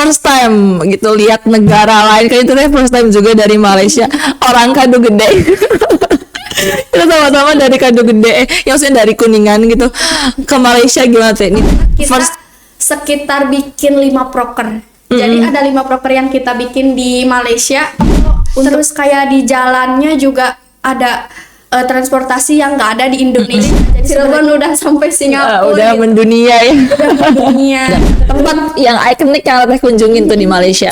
first time gitu lihat negara lain, kan itu teh first time juga dari Malaysia, orang Kadu Gede. Kita sama-sama dari Kadu Gede, yang maksudnya dari Kuningan gitu ke Malaysia. Gimana teh ini Kita sekitar bikin 5 proker. Jadi ada 5 proker yang kita bikin di Malaysia. Terus kayak di jalannya juga ada transportasi yang nggak ada di Indonesia. Jadi Cirebon udah sampai Singapura. udah gitu. mendunia ya. Udah mendunia. Tempat yang ikonik yang teh kunjungin tuh di Malaysia.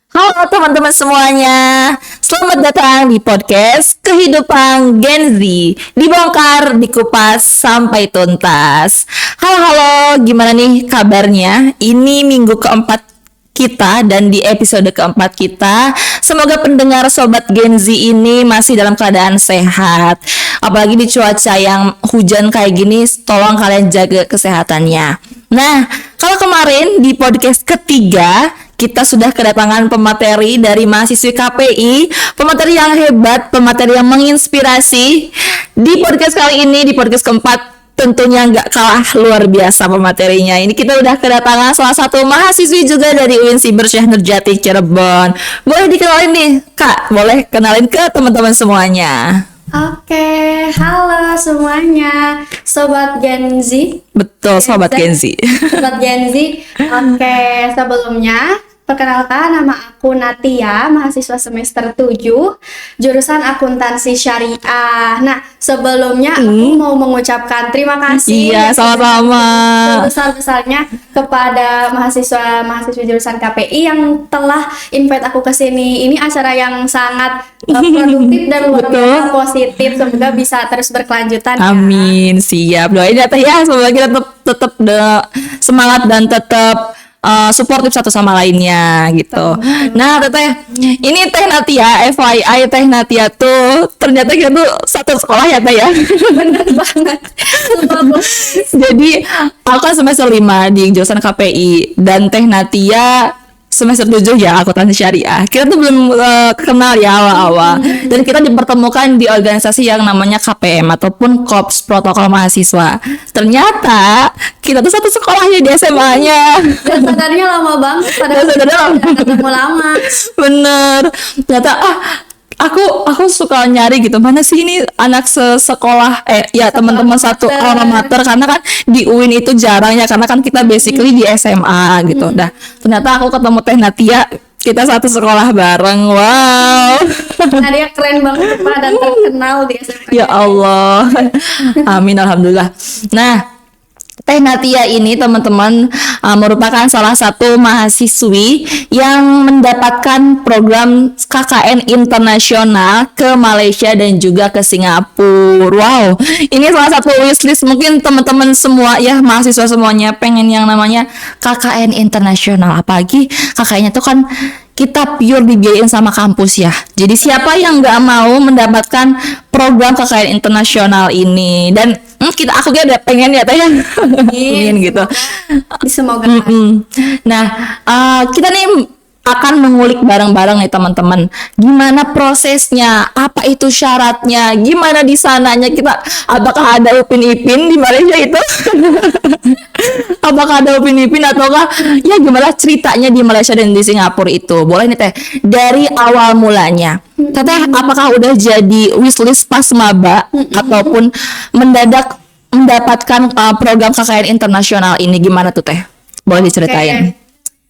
Halo teman-teman semuanya, selamat datang di podcast Kehidupan Gen Z, dibongkar, dikupas sampai tuntas. Halo, gimana nih kabarnya? Ini minggu keempat kita dan di episode keempat kita, semoga pendengar Sobat Gen Z ini masih dalam keadaan sehat. Apalagi di cuaca yang hujan kayak gini, tolong kalian jaga kesehatannya. Nah, kalau kemarin di podcast ketiga kita sudah kedatangan pemateri dari mahasiswi KPI, pemateri yang hebat, pemateri yang menginspirasi. Di podcast kali ini, di podcast keempat, tentunya nggak kalah luar biasa pematerinya. Ini kita udah kedatangan salah satu mahasiswi juga dari UIN Siber Syekh Nurjati Cirebon. Boleh dikenalin nih, Kak? Boleh kenalin ke teman-teman semuanya. Oke, halo semuanya, Sobat Gen Z. Betul, Sobat Gen Z. Sobat Gen Z. Oke, sebelumnya perkenalkan, nama aku Natia, mahasiswa semester 7, jurusan akuntansi syariah. Nah, sebelumnya aku mau mengucapkan terima kasih. Iya, sama-sama. Sebesar-besarnya kepada mahasiswa-mahasiswi jurusan KPI yang telah invite aku ke sini. Ini acara yang sangat produktif dan luar biasa positif. Semoga bisa terus berkelanjutan. Amin, siap. Doain ya Teh ya, semoga kita tetap semangat dan tetap suportif satu sama lainnya gitu. Nah, Teh, ini Teh Natia, FYI Teh Natia tuh ternyata kita tuh satu sekolah ya Teh ya. Bener banget. Jadi aku kan semester 5 di jurusan KPI dan Teh Natia semester 7 ya akuntansi syariah. Kita tuh belum kenal ya awal-awal. Dan kita dipertemukan di organisasi yang namanya KPM ataupun Korps Protokol Mahasiswa. Ternyata kita tuh satu sekolahnya di SMA-nya. Dan sadarnya lama banget, padahal udah ketemu lama. Bener. Ternyata aku suka nyari gitu, mana sih ini anak sekolah ya teman-teman satu alma mater, karena kan di UIN itu jarang ya, karena kan kita basically di SMA gitu. Dah ternyata aku ketemu Teh Natia, kita satu sekolah bareng. Wow. Nah, dia keren banget Pak dan terkenal di SMA. Ya Allah. Amin, alhamdulillah. Nah, Teh Natia ini teman-teman merupakan salah satu mahasiswi yang mendapatkan program KKN internasional ke Malaysia dan juga ke Singapura. Wow, ini salah satu wishlist mungkin teman-teman semua ya, mahasiswa semuanya pengen yang namanya KKN internasional. Apalagi KKN-nya tuh kan kita pure dibiayain sama kampus ya. Jadi siapa yang nggak mau mendapatkan program KKN internasional ini? Dan aku udah pengen ya Teh, pengen gitu. Semoga. Nah, kita nih akan mengulik bareng-bareng nih teman-teman. Gimana prosesnya? Apa itu syaratnya? Gimana di sananya kita? Apakah ada Upin Ipin di Malaysia itu? Apakah ada Upin Ipin ataukah ya gimana ceritanya di Malaysia dan di Singapura itu? Boleh nih Teh, dari awal mulanya. Teteh, apakah udah jadi wishlist pas maba ataupun mendadak mendapatkan program KKN internasional ini, gimana tuh Teh? Boleh diceritain?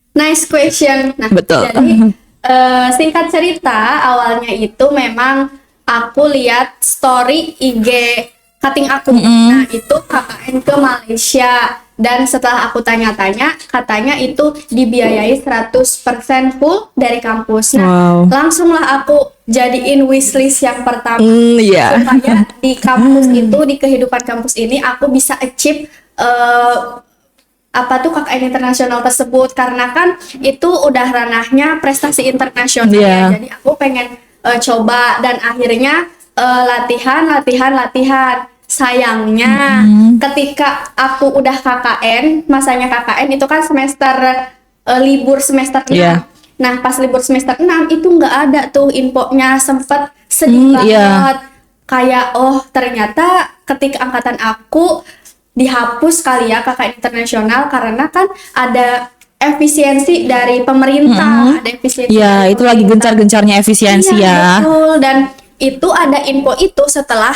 Nice question. Nah, betul. Jadi singkat cerita, awalnya itu memang aku lihat story IG cutting aku. Nah, itu KKN ke Malaysia. Dan setelah aku tanya-tanya, katanya itu dibiayai 100% full dari kampus. Nah, langsunglah aku jadiin wishlist yang pertama. Supaya di kampus itu, di kehidupan kampus ini, aku bisa achieve KKN internasional tersebut. Karena kan itu udah ranahnya prestasi internasional ya. Jadi aku pengen coba, dan akhirnya latihan. sayangnya ketika aku udah KKN, masanya KKN itu kan semester libur semester 6. Iya. Nah, pas libur semester 6 itu nggak ada tuh infonya, sempet sedih banget. Iya. Kayak oh ternyata ketika angkatan aku dihapus kali ya KKN internasional karena kan ada efisiensi dari pemerintah, ada efisiensi. Ya, dari itu lagi pemerintah. gencar-gencarnya efisiensi Iya, ya. betul. Dan itu ada info itu setelah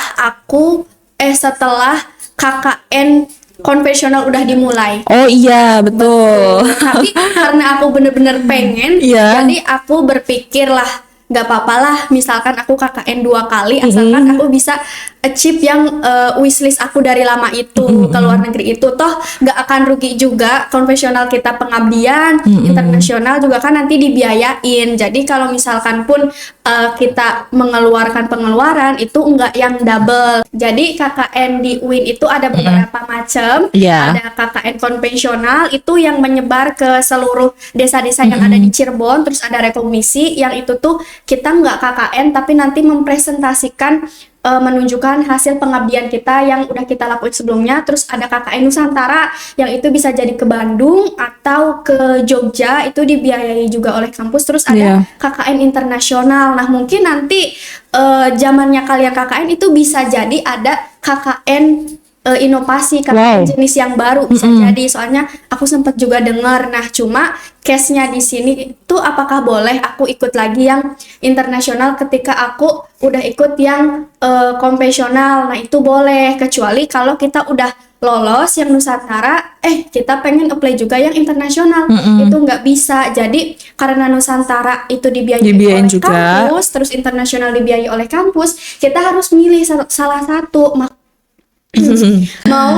setelah KKN konvensional udah dimulai. Oh iya, betul. Tapi karena aku bener-bener pengen, Iya. jadi aku berpikir lah, nggak apa-apa lah, misalkan aku KKN 2 kali, asalkan aku bisa achieve yang wishlist aku dari lama itu ke luar negeri itu, toh nggak akan rugi juga. Konvensional kita pengabdian, internasional juga kan nanti dibiayain. Jadi kalau misalkan pun kita mengeluarkan pengeluaran itu nggak yang double. Jadi KKN di UIN itu ada beberapa macam. Iya. Ada KKN konvensional itu yang menyebar ke seluruh desa-desa yang ada di Cirebon. Terus ada rekomisi yang itu tuh kita nggak KKN tapi nanti mempresentasikan menunjukkan hasil pengabdian kita yang udah kita lakuin sebelumnya. Terus ada KKN Nusantara yang itu bisa jadi ke Bandung atau ke Jogja, itu dibiayai juga oleh kampus. Terus ada Iya. KKN internasional. Nah mungkin nanti zamannya kalian KKN itu bisa jadi ada KKN inovasi, KKN Wow. jenis yang baru bisa jadi. Soalnya aku sempat juga dengar. Nah cuma case-nya di sini itu apakah boleh aku ikut lagi yang internasional ketika aku udah ikut yang konvensional. Nah itu boleh, kecuali kalau kita udah lolos yang Nusantara, kita pengen apply juga yang internasional, itu nggak bisa. Jadi karena Nusantara itu dibiayai Dibiayain oleh juga. kampus, terus internasional dibiayai oleh kampus, kita harus milih salah satu. Mau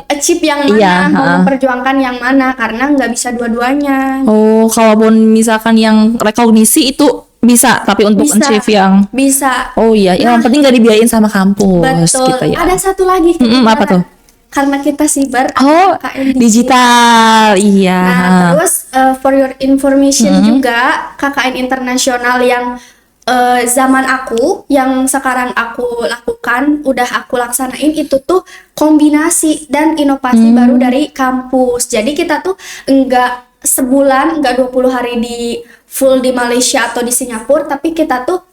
achieve yang mana, Iya, mau ha. memperjuangkan yang mana, karena nggak bisa dua-duanya. Oh, kalaupun misalkan yang rekognisi itu bisa, tapi untuk Bisa. achieve yang Bisa. oh iya, yang penting nggak dibiayain sama kampus Betul. gitu ya. Ada satu lagi. Apa tuh? Karena kita siber, Oh, KKN digital, iya. Nah, terus for your information juga KKN internasional yang zaman aku, yang sekarang aku lakukan, udah aku laksanain itu tuh kombinasi dan inovasi baru dari kampus. Jadi kita tuh enggak sebulan, enggak 20 hari di full di Malaysia atau di Singapura, tapi kita tuh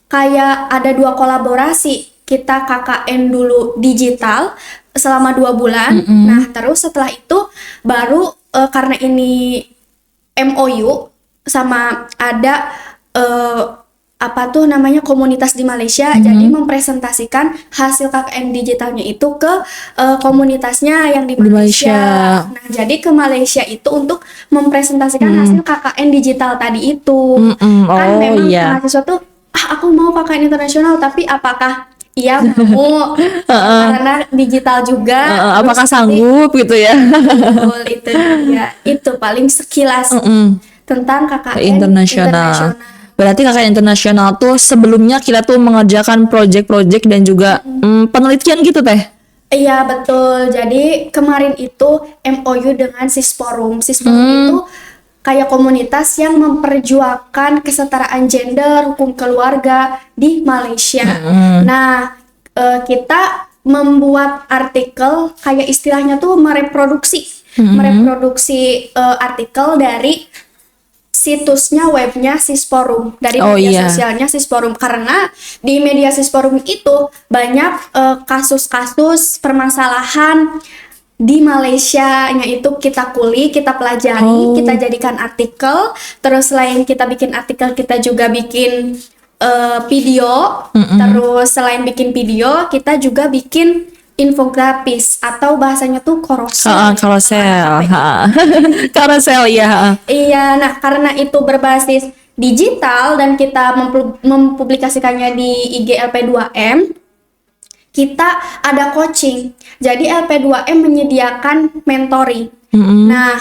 kayak ada 2 kolaborasi. Kita KKN dulu digital selama 2 bulan. Nah, terus setelah itu baru karena ini MOU sama ada apa tuh namanya komunitas di Malaysia, jadi mempresentasikan hasil KKN digitalnya itu ke komunitasnya yang di Malaysia. Malaysia. Nah, jadi ke Malaysia itu untuk mempresentasikan hasil KKN digital tadi itu. Kan Oh, memang iya. mahasiswa tuh aku mau KKN internasional, tapi apakah iya mau karena digital juga. Apakah Terus sanggup gitu ya? betul, itu ya, itu paling sekilas tentang KKN Internasional. Berarti KKN internasional tuh sebelumnya kita tuh mengerjakan project-project dan juga penelitian gitu teh. Iya betul. Jadi kemarin itu MOU dengan Sisporum. Sisporum itu kayak komunitas yang memperjuangkan kesetaraan gender, hukum keluarga di Malaysia. Nah, kita membuat artikel kayak istilahnya tuh mereproduksi artikel dari situsnya, webnya Sisporum, dari Oh, iya. media sosialnya Sisporum, karena di media Sisporum itu banyak kasus-kasus permasalahan di Malaysia, yang itu kita kita pelajari, kita jadikan artikel. Terus selain kita bikin artikel, kita juga bikin video. Terus selain bikin video, kita juga bikin infografis atau bahasanya tuh carousel. Carousel. Carousel ya. Iya, nah karena itu berbasis digital dan kita mempublikasikannya di IG LP2M, kita ada coaching. Jadi LP2M menyediakan mentoring. Nah,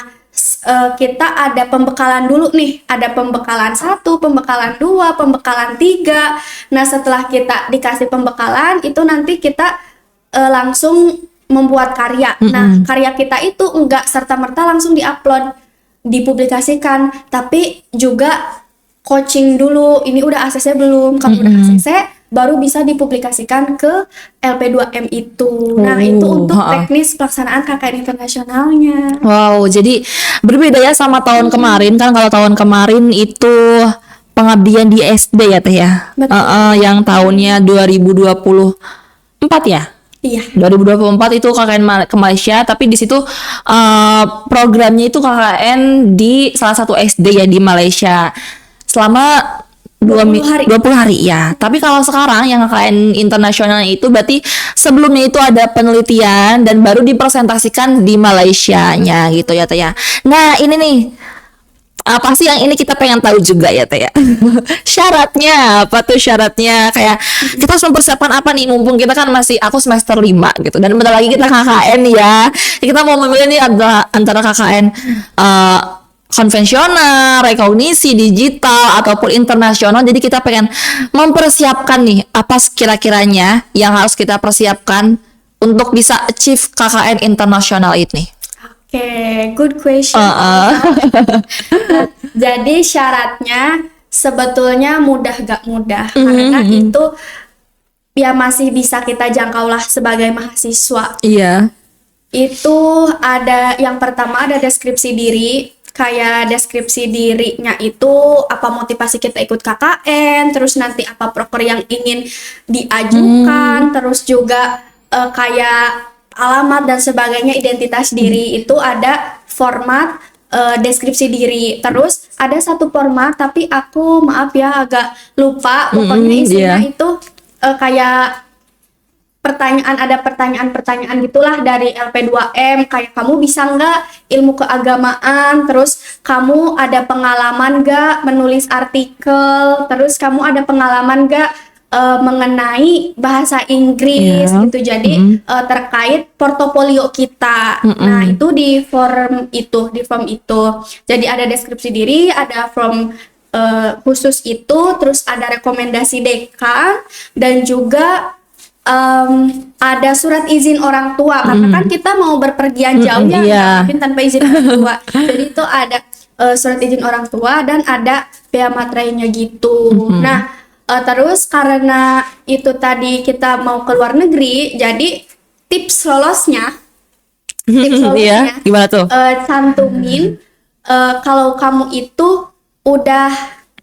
kita ada pembekalan dulu nih, ada pembekalan 1, pembekalan 2, pembekalan 3. Nah, setelah kita dikasih pembekalan, itu nanti kita langsung membuat karya. Nah, karya kita itu enggak serta-merta langsung diupload, dipublikasikan, tapi juga coaching dulu. Ini udah ACC belum? Kalau udah ACC, baru bisa dipublikasikan ke LP2M itu. Nah, itu untuk teknis pelaksanaan KKN internasionalnya. Wow, jadi berbeda ya sama tahun kemarin kan. Kalau tahun kemarin itu pengabdian di SD ya Teh ya. Betul. Yang tahunnya 2024 ya. Iya. 2024 itu KKN ke Malaysia, tapi di situ programnya itu KKN di salah satu SD ya di Malaysia selama 20 hari. 20 hari ya. Tapi kalau sekarang yang KKN internasional itu berarti sebelumnya itu ada penelitian dan baru dipresentasikan di Malaysianya gitu ya Teh ya. Nah, ini nih apa sih yang ini kita pengen tahu juga ya Teh ya. Syaratnya apa tuh syaratnya, kayak kita harus mempersiapkan apa nih mumpung kita kan masih, aku semester 5 gitu dan bentar lagi kita KKN ya. Kita mau memilih nih antara KKN konvensional, rekognisi, digital, ataupun internasional. Jadi kita pengen mempersiapkan nih apa kira-kiranya yang harus kita persiapkan untuk bisa achieve KKN internasional ini. Oke, good question. Jadi syaratnya sebetulnya mudah gak mudah, karena itu ya masih bisa kita jangkau lah sebagai mahasiswa. Iya. Itu ada yang pertama ada deskripsi diri. Kayak deskripsi dirinya itu apa motivasi kita ikut KKN, terus nanti apa proker yang ingin diajukan, terus juga kayak alamat dan sebagainya, identitas diri. Itu ada format deskripsi diri. Terus ada satu format tapi aku maaf ya agak lupa, pokoknya isinya itu kayak ada pertanyaan-pertanyaan gitulah dari LP2M, kayak kamu bisa nggak ilmu keagamaan, terus kamu ada pengalaman nggak menulis artikel, terus kamu ada pengalaman nggak mengenai bahasa Inggris gitu. Jadi terkait portofolio kita. Nah, itu di form itu. Jadi ada deskripsi diri, ada form khusus itu, terus ada rekomendasi dekan, dan juga ada surat izin orang tua, karena kan kita mau berpergian jauh ya, mungkin tanpa izin orang tua. Jadi itu ada surat izin orang tua dan ada bea materainya gitu. Nah, terus karena itu tadi kita mau ke luar negeri, jadi tips lolosnya Gimana tuh? Cantumin kalau kamu itu udah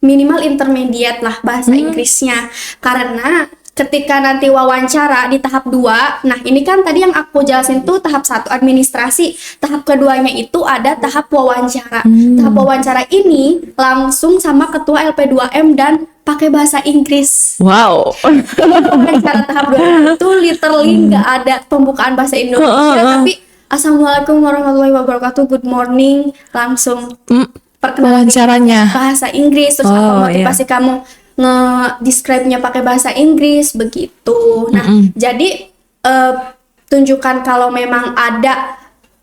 minimal intermediate lah bahasa Inggrisnya, karena ketika nanti wawancara di tahap 2, nah ini kan tadi yang aku jelasin tuh tahap 1 administrasi, tahap keduanya itu ada tahap wawancara. Tahap wawancara ini langsung sama ketua LP2M dan pakai bahasa Inggris. Wow. Wawancara tahap 2 itu literally nggak ada pembukaan bahasa Indonesia, tapi Assalamualaikum warahmatullahi wabarakatuh, good morning, langsung perkenalan wawancaranya bahasa Inggris, terus apa motivasi kamu nge-describe-nya pakai bahasa Inggris begitu. Nah, jadi tunjukkan kalau memang ada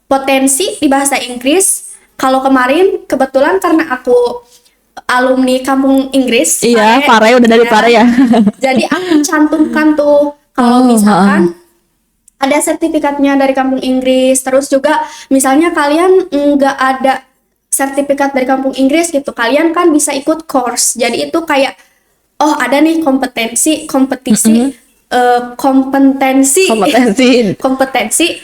potensi di bahasa Inggris. Kalau kemarin kebetulan karena aku alumni kampung Inggris, iya, Pare udah dari Pare ya. Jadi aku cantumkan tuh kalau misalkan ada sertifikatnya dari kampung Inggris, terus juga misalnya kalian nggak ada sertifikat dari kampung Inggris gitu, kalian kan bisa ikut course. Jadi itu kayak ada nih kompetensi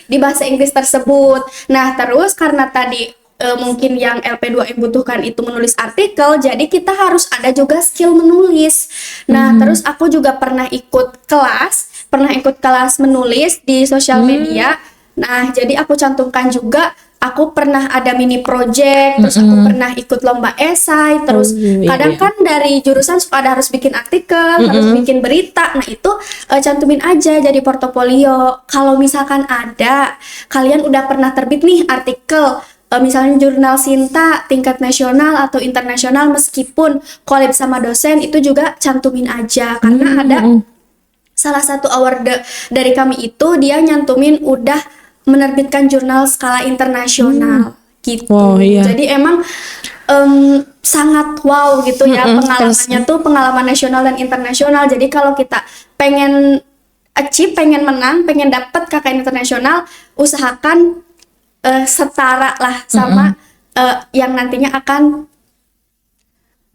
di bahasa Inggris tersebut. Nah, terus karena tadi mungkin yang LP2M butuhkan itu menulis artikel, jadi kita harus ada juga skill menulis. Nah, terus aku juga pernah ikut kelas menulis di sosial media. Nah, jadi aku cantumkan juga aku pernah ada mini project, terus aku pernah ikut lomba esai, terus kadang kan dari jurusan suka ada harus bikin artikel, harus bikin berita. Nah, itu cantumin aja jadi portofolio. Kalau misalkan ada, kalian udah pernah terbit nih artikel, misalnya jurnal Sinta tingkat nasional atau internasional, meskipun collab sama dosen, itu juga cantumin aja. Karena ada salah satu award dari kami itu, dia nyantumin udah menerbitkan jurnal skala internasional gitu. Wow, iya. Jadi emang sangat wow gitu ya pengalamannya tuh, pengalaman nasional dan internasional. Jadi kalau kita pengen achieve, pengen menang, pengen dapat KKN internasional, usahakan setara lah sama yang nantinya akan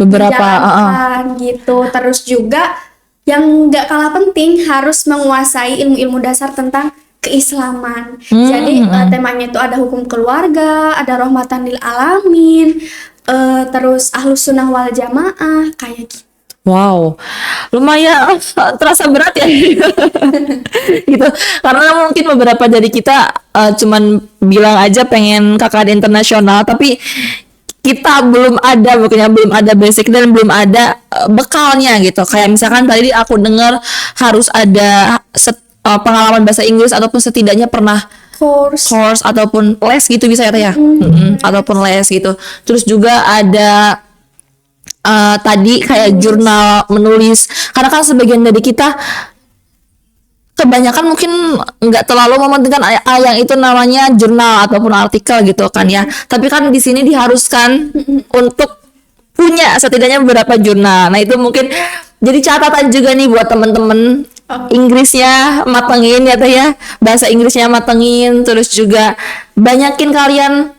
beberapa dijalankan gitu. Terus juga yang nggak kalah penting harus menguasai ilmu-ilmu dasar tentang keislaman. Jadi temanya itu ada hukum keluarga, ada rahmatan lil alamin, terus ahlus sunnah wal jamaah kayak gitu. Wow, lumayan terasa berat ya, gitu. Karena mungkin beberapa dari kita cuman bilang aja pengen KKN internasional, tapi kita belum ada, bukannya belum ada basic dan belum ada bekalnya gitu. Kayak misalkan tadi aku dengar harus ada pengalaman bahasa Inggris ataupun setidaknya pernah course ataupun les gitu bisa ya Teh ya? Ataupun les gitu. Terus juga ada tadi kayak jurnal menulis, karena kan sebagian dari kita kebanyakan mungkin nggak terlalu mementingkan yang itu namanya jurnal ataupun artikel gitu kan ya, tapi kan di sini diharuskan untuk punya setidaknya beberapa jurnal. Nah itu mungkin jadi catatan juga nih buat temen-temen, Inggrisnya matengin ya Teh ya, bahasa Inggrisnya matengin, terus juga banyakin kalian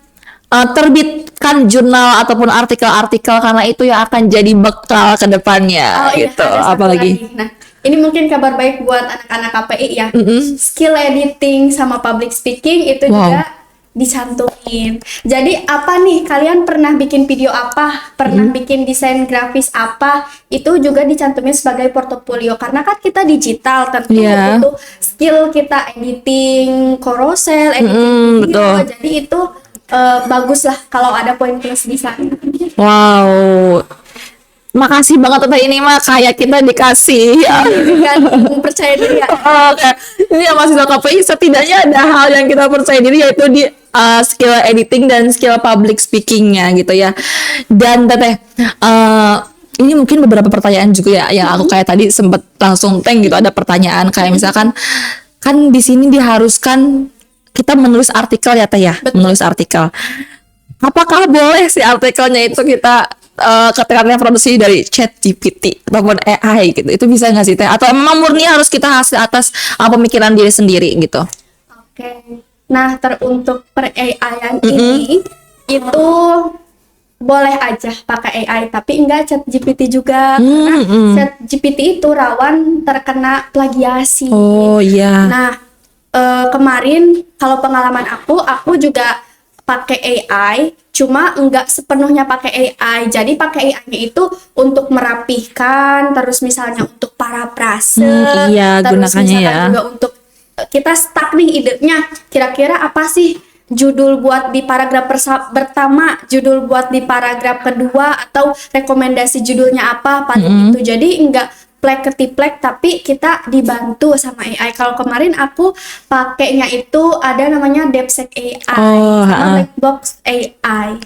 terbitkan jurnal ataupun artikel-artikel, karena itu yang akan jadi bekal ke depannya gitu. Ada satu Apalagi lagi. Nah, ini mungkin kabar baik buat anak-anak KPI ya. Skill editing sama public speaking itu juga dicantumin. Jadi apa nih, kalian pernah bikin video apa, pernah bikin desain grafis apa, itu juga dicantumin sebagai portofolio, karena kan kita digital, tentu butuh skill kita editing carousel, editing video. Jadi itu bagus lah kalau ada poin plus di sana. Wow, makasih banget Teh, ini mah kayak kita dikasih kan percaya diri ya. Oke, ini yang mahasiswa KPI setidaknya ada hal yang kita percaya diri, yaitu di skill editing dan skill public speakingnya gitu ya. Dan Teteh, ini mungkin beberapa pertanyaan juga ya yang aku kayak tadi sempet langsung gitu, ada pertanyaan kayak misalkan kan di sini diharuskan kita menulis artikel ya Teh ya. Menulis artikel, apakah boleh si artikelnya itu kita ketika produksi dari ChatGPT ataupun AI gitu, itu bisa nggak sih Teh? Atau memang murni harus kita hasil atas pemikiran diri sendiri gitu? Oke. Nah, untuk per AI ini itu boleh aja pakai AI, tapi enggak ChatGPT juga, karena ChatGPT itu rawan terkena plagiasi. Oh iya. Nah, kemarin kalau pengalaman aku juga pakai AI, cuma enggak sepenuhnya pakai AI. Jadi pakai AI-nya itu untuk merapihkan, terus misalnya untuk parafrase, terus gunakannya misalkan juga untuk kita stuck nih idenya, kira-kira apa sih judul buat di paragraf pertama, judul buat di paragraf kedua, atau rekomendasi judulnya apa pada itu. Jadi enggak plek ketiplek, tapi kita dibantu sama AI. Kalau kemarin aku pakainya itu ada namanya DeepSeek AI sama Blackbox AI.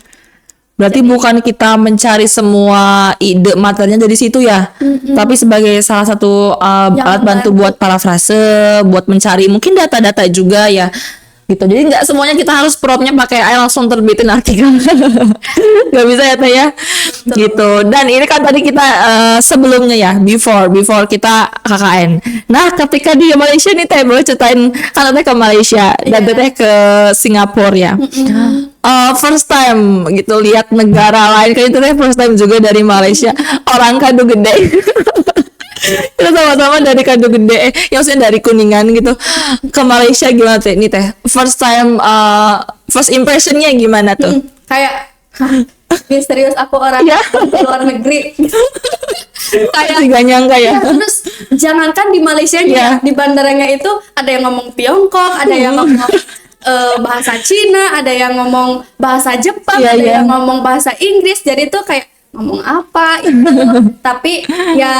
Berarti bukan kita mencari semua ide materinya dari situ ya, tapi sebagai salah satu alat bantu buat parafrase, buat mencari mungkin data-data juga ya. Gitu. Jadi nggak semuanya kita harus promptnya pakai AI langsung terbitin artikel. Nggak bisa ya Teh ya. Gitu. Dan ini kan tadi kita sebelumnya ya, before kita KKN. Nah, ketika di Malaysia nih Teh, boleh ceritain, kan Teh ke Malaysia dan Teh ke Singapura ya. First time gitu lihat negara lain, kan itu Teh first time juga dari Malaysia. Orang Kadu Gede. Kita sama-sama dari Kadu Gede, yang maksudnya dari Kuningan gitu ke Malaysia, gimana Teh? Ini Teh first time, first impressionnya gimana tuh? Kayak misterius aku orang luar negeri. Kayak gak nyangka ya. Terus jangankan di Malaysia di bandaranya itu ada yang ngomong Tiongkok, ada yang ngomong bahasa Cina, ada yang ngomong bahasa Jepang, ada yang ngomong bahasa Inggris. Jadi tuh kayak ngomong apa itu, tapi ya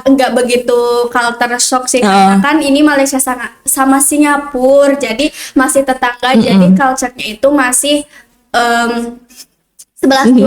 nggak begitu culture shock sih, karena kan ini Malaysia sama Singapura, jadi masih tetangga, jadi culture-nya itu masih 11-12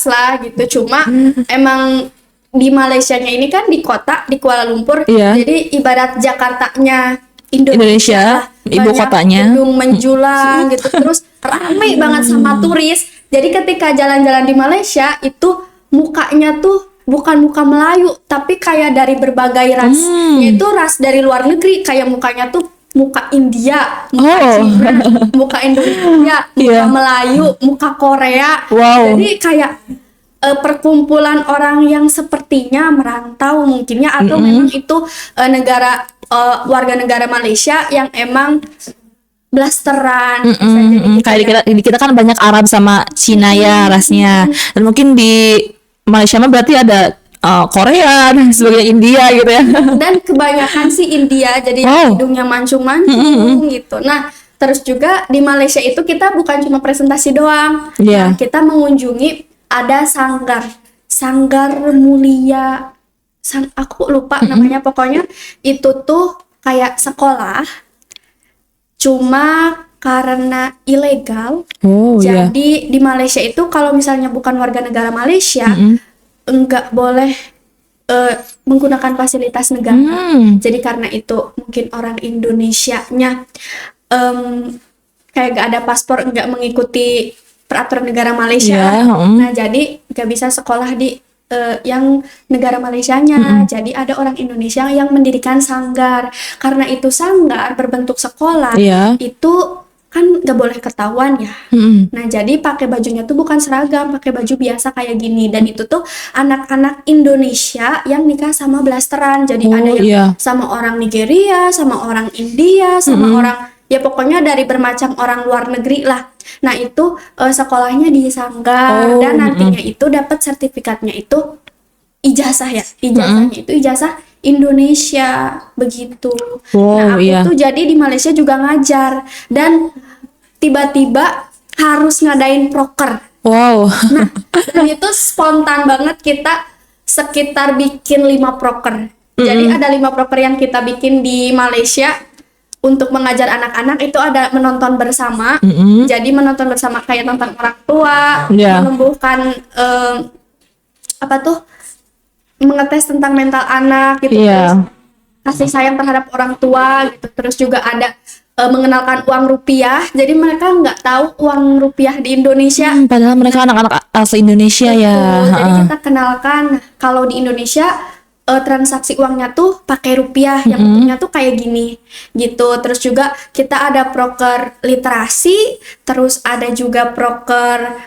lah gitu. Cuma emang di Malaysianya ini kan di kota, di Kuala Lumpur, jadi ibarat Jakartanya Indonesia, ibu kotanya, gedung menjulang gitu, terus ramai banget sama turis. Jadi ketika jalan-jalan di Malaysia itu mukanya tuh bukan muka Melayu, tapi kayak dari berbagai ras, yaitu ras dari luar negeri. Kayak mukanya tuh muka India, muka Cina, muka Indonesia, muka Melayu, muka Korea. Jadi kayak perkumpulan orang yang sepertinya merantau mungkinnya, atau memang itu warga negara Malaysia yang emang blasteran. Bisa jadi gitu Kayak ya. di kita kan banyak Arab sama Cina ya rasnya. Dan mungkin di Malaysia mah berarti ada Korea dan sebagainya, India gitu ya. Dan kebanyakan sih India, jadi Wow. hidungnya mancung-mancung gitu. Nah, terus juga di Malaysia itu kita bukan cuma presentasi doang. Iya. Nah, kita mengunjungi ada sanggar mulia, aku lupa namanya, pokoknya itu tuh kayak sekolah, cuma karena ilegal. Oh iya. Jadi di Malaysia itu kalau misalnya bukan warga negara Malaysia, enggak boleh menggunakan fasilitas negara. Jadi karena itu mungkin orang Indonesianya kayak gak ada paspor, nggak mengikuti peraturan negara Malaysia. Iya, Nah, jadi nggak bisa sekolah di yang negara Malaysianya. Jadi ada orang Indonesia yang mendirikan sanggar. Karena itu sanggar berbentuk sekolah, Iya. itu kan nggak boleh ketahuan ya. Nah, jadi pakai bajunya tuh bukan seragam, pakai baju biasa kayak gini. Dan itu tuh anak-anak Indonesia yang nikah sama blasteran. Jadi ada yang iya. sama orang Nigeria, sama orang India, sama orang, ya pokoknya dari bermacam orang luar negeri lah. Nah, itu sekolahnya di sanggar, dan nantinya itu dapat sertifikatnya itu ijazah ya. Ijazahnya itu ijazah Indonesia begitu. Nah, Wow, aku iya. tuh jadi di Malaysia juga ngajar, dan tiba-tiba harus ngadain proker. Wow. Nah, dan itu spontan banget, kita sekitar bikin 5 proker. Jadi ada 5 proker yang kita bikin di Malaysia untuk mengajar anak-anak. Itu ada menonton bersama. Jadi menonton bersama kayak tentang orang tua, Iya. menumbuhkan apa tuh, mengetes tentang mental anak gitu. Iya. Terus kasih sayang terhadap orang tua gitu. Terus juga ada mengenalkan uang rupiah. Jadi mereka nggak tahu uang rupiah di Indonesia. Padahal mereka anak-anak asli Indonesia ya. Betul. Jadi kita kenalkan kalau di Indonesia transaksi uangnya tuh pakai rupiah, yang bentuknya tuh kayak gini gitu. Terus juga kita ada proker literasi, terus ada juga proker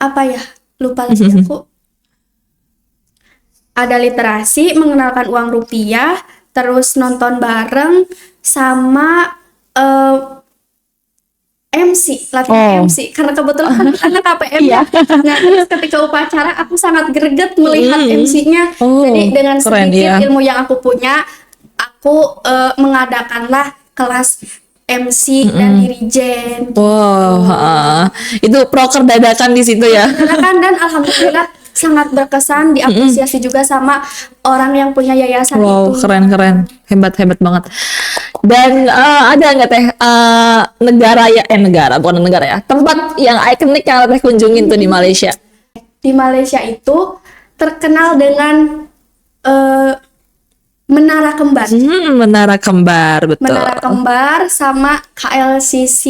apa ya, lupa lagi aku. Ada literasi, mengenalkan uang rupiah, terus nonton bareng, sama MC, latihan Oh. MC. Karena kebetulan kan anak KPM Iya. ya. Nah, terus ketika upacara aku sangat greget melihat MC-nya. Oh, Jadi dengan keren, sedikit iya. ilmu yang aku punya, aku mengadakanlah kelas MC dan dirijen. Wow, itu proker dadakan di situ ya. Kan, dan alhamdulillah sangat berkesan, diapresiasi juga sama orang yang punya yayasan Wow, itu. keren, hebat banget. Dan ada nggak teh bukan negara ya, tempat yang ikonik yang teh kunjungin tuh di Malaysia? Di Malaysia itu terkenal dengan Menara Kembar. Menara Kembar, betul. Menara Kembar sama KLCC,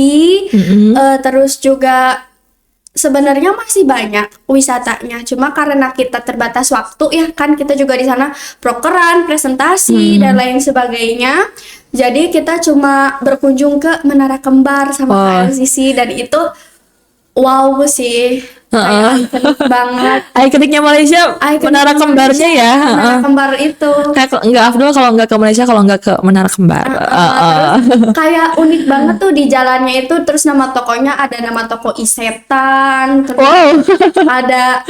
terus juga sebenarnya masih banyak wisatanya. Cuma karena kita terbatas waktu ya kan, kita juga di sana prokeran, presentasi dan lain sebagainya. Jadi kita cuma berkunjung ke Menara Kembar sama KLCC, dan itu wow sih. Kayak ikonik banget. Ikoniknya Malaysia, Ikonik Menara Malaysia, Kembarnya ya. Menara Kembar itu. Kayak nggak afdol kalau nggak ke Malaysia kalau nggak ke Menara Kembar. Terus kayak unik banget tuh di jalannya itu. Terus nama tokonya ada nama toko Isetan, terus Wow. ada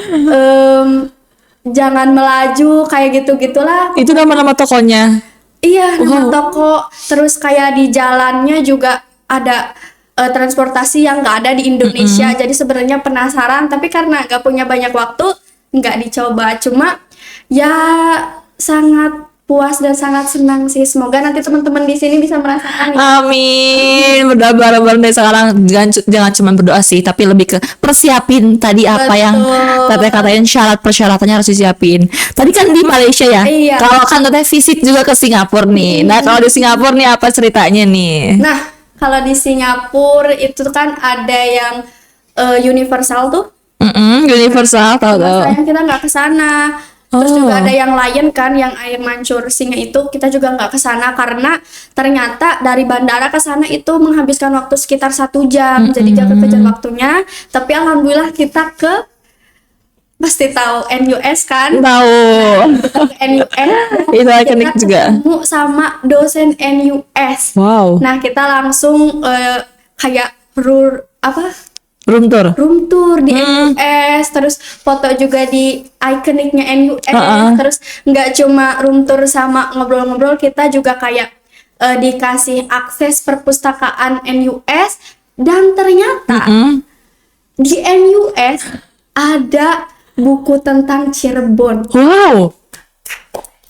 Jangan Melaju, kayak gitu-gitulah. Itu nama-nama tokonya. Iya, nama toko. Terus kayak di jalannya juga ada transportasi yang nggak ada di Indonesia. Jadi sebenarnya penasaran, tapi karena nggak punya banyak waktu, nggak dicoba. Cuma ya sangat puas dan sangat senang sih. Semoga nanti teman-teman di sini bisa merasakan. Amin. Berdoa bareng-bareng dari sekarang. Jangan cuma berdoa sih, tapi lebih ke persiapin tadi apa yang teteh katain, persyaratannya harus disiapin. Tadi kan di Malaysia ya. Iya. Kalau kan teteh visit juga ke Singapura nih. Nah, kalau di Singapura nih apa ceritanya nih? Nah, kalau di Singapura itu kan ada yang Universal tuh. Universal, tahu. Sayang kita nggak ke sana. Terus Oh. juga ada yang Lion kan, yang air mancur singa itu kita juga nggak ke sana karena ternyata dari bandara ke sana itu menghabiskan waktu sekitar 1 jam. Jadi jangan kejar waktunya. Tapi alhamdulillah kita pasti tahu NUS kan? Tahu. Kita ke NUS. Itu ikonik kita juga. ketemu sama dosen NUS. Wow. Nah, kita langsung kayak Room tour. room tour di NUS, terus foto juga di ikoniknya NUS, terus nggak cuma room tour sama ngobrol-ngobrol, kita juga kayak dikasih akses perpustakaan NUS, dan ternyata di NUS ada buku tentang Cirebon Wow.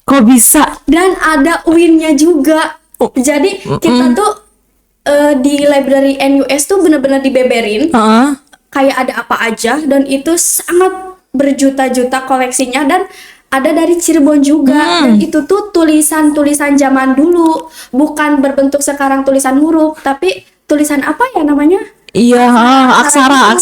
Kok bisa? dan ada UIN-nya juga. Jadi kita tuh di library NUS tuh bener-bener dibeberin Heeh. kayak ada apa aja, dan itu sangat berjuta-juta koleksinya, dan ada dari Cirebon juga. Dan itu tuh tulisan-tulisan zaman dulu, bukan berbentuk sekarang tulisan huruf, tapi tulisan apa ya namanya? Iya, aksara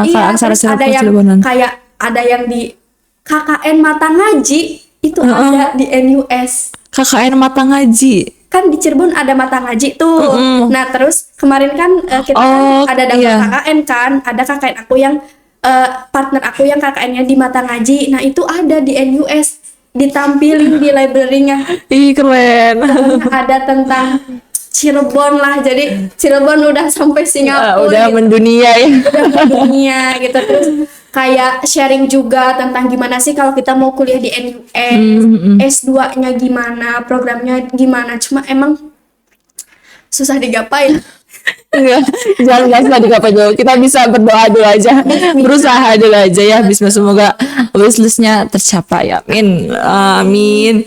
Iya, aksara terus ada yang Cirebonan. kayak ada yang di KKN Mata Ngaji itu ada di NUS. KKN Mata Ngaji. Kan di Cirebon ada Mata Ngaji tuh. Nah, terus kemarin kan kita Oh, ada dapat iya. KKN kan, ada KKN aku yang partner aku yang KKN-nya di Mata Ngaji. Nah, itu ada di NUS, ditampilin di library-nya. Ih, keren. Ada tentang Cirebon lah. Jadi Cirebon udah sampai Singapura, Udah gitu. mendunia ya. Udah dunia gitu. Terus kayak sharing juga tentang gimana sih kalau kita mau kuliah di NUS, S2-nya gimana, programnya gimana. Cuma emang susah digapai. Enggak, jangan usah digapai dulu. Kita bisa berdoa dulu aja, berusaha dulu aja ya. Bismillah, semoga wishlistnya tercapai. Amin, amin.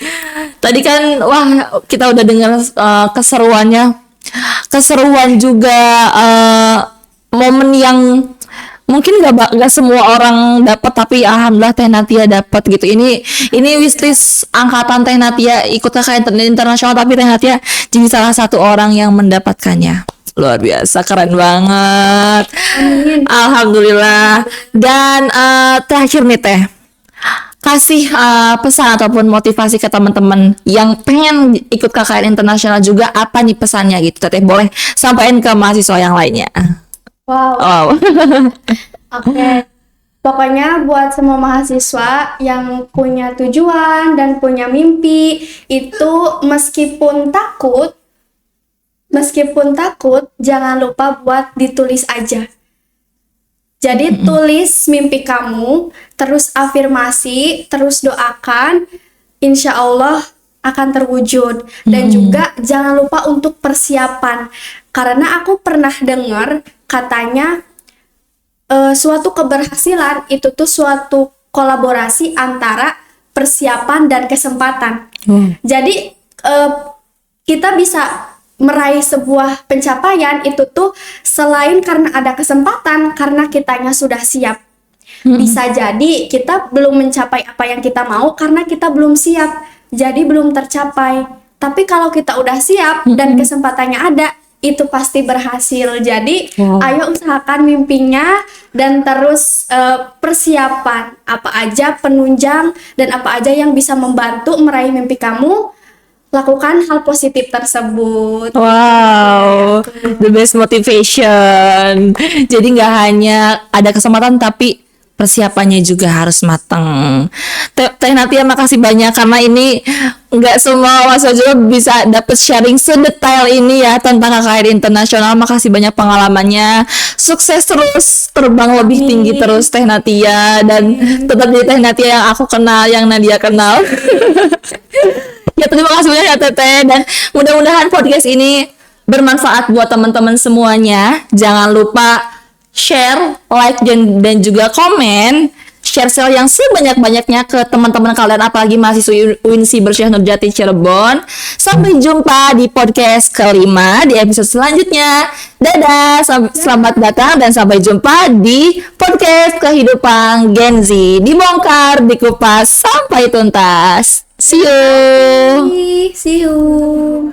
Tadi kan, wah, kita udah dengar keseruan juga, momen yang mungkin gak semua orang dapat, tapi alhamdulillah Teh Natia dapat gitu. Ini wishlist angkatan Teh Natia ikut KKN internasional, tapi Teh Natia jadi salah satu orang yang mendapatkannya. Luar biasa, keren banget. Amin. Alhamdulillah. Dan terakhir nih Teh, kasih pesan ataupun motivasi ke teman-teman yang pengen ikut KKN internasional juga, apa nih pesannya gitu Teh? Boleh sampaikan ke mahasiswa yang lainnya. Wow. Wow. Oke. Pokoknya buat semua mahasiswa yang punya tujuan dan punya mimpi, itu meskipun takut, jangan lupa buat ditulis aja. Jadi tulis mimpi kamu, terus afirmasi, terus doakan, insya Allah akan terwujud. Dan juga jangan lupa untuk persiapan. Karena aku pernah dengar katanya suatu keberhasilan itu tuh suatu kolaborasi antara persiapan dan kesempatan. Jadi kita bisa meraih sebuah pencapaian itu tuh selain karena ada kesempatan, karena kitanya sudah siap. Bisa jadi kita belum mencapai apa yang kita mau karena kita belum siap, jadi belum tercapai. Tapi kalau kita udah siap dan kesempatannya ada, itu pasti berhasil. Jadi ayo usahakan mimpinya, dan terus persiapan apa aja penunjang dan apa aja yang bisa membantu meraih mimpi kamu. Lakukan hal positif tersebut. Wow, the best motivation. Jadi nggak hanya ada kesempatan, tapi persiapannya juga harus matang. Teh Natia, makasih banyak, karena ini nggak semua mahasiswa juga bisa dapat sharing sedetail ini ya tentang KKN internasional. Makasih banyak pengalamannya. Sukses terus, terbang lebih tinggi terus Teh Natia, dan tetap jadi Teh Natia yang aku kenal, yang Nadia kenal. Ya, terima kasih banyak ya Teteh, dan mudah-mudahan podcast ini bermanfaat buat teman-teman semuanya. Jangan lupa share, like, dan juga komen. Share yang sebanyak-banyaknya ke teman-teman kalian, apalagi mahasiswa UINSI Bersyah Nurjati Cirebon. Sampai jumpa di podcast kelima di episode selanjutnya. Dadah, selamat datang dan sampai jumpa di podcast Kehidupan Gen Z. Dibongkar, dikupas sampai tuntas. See you. See you.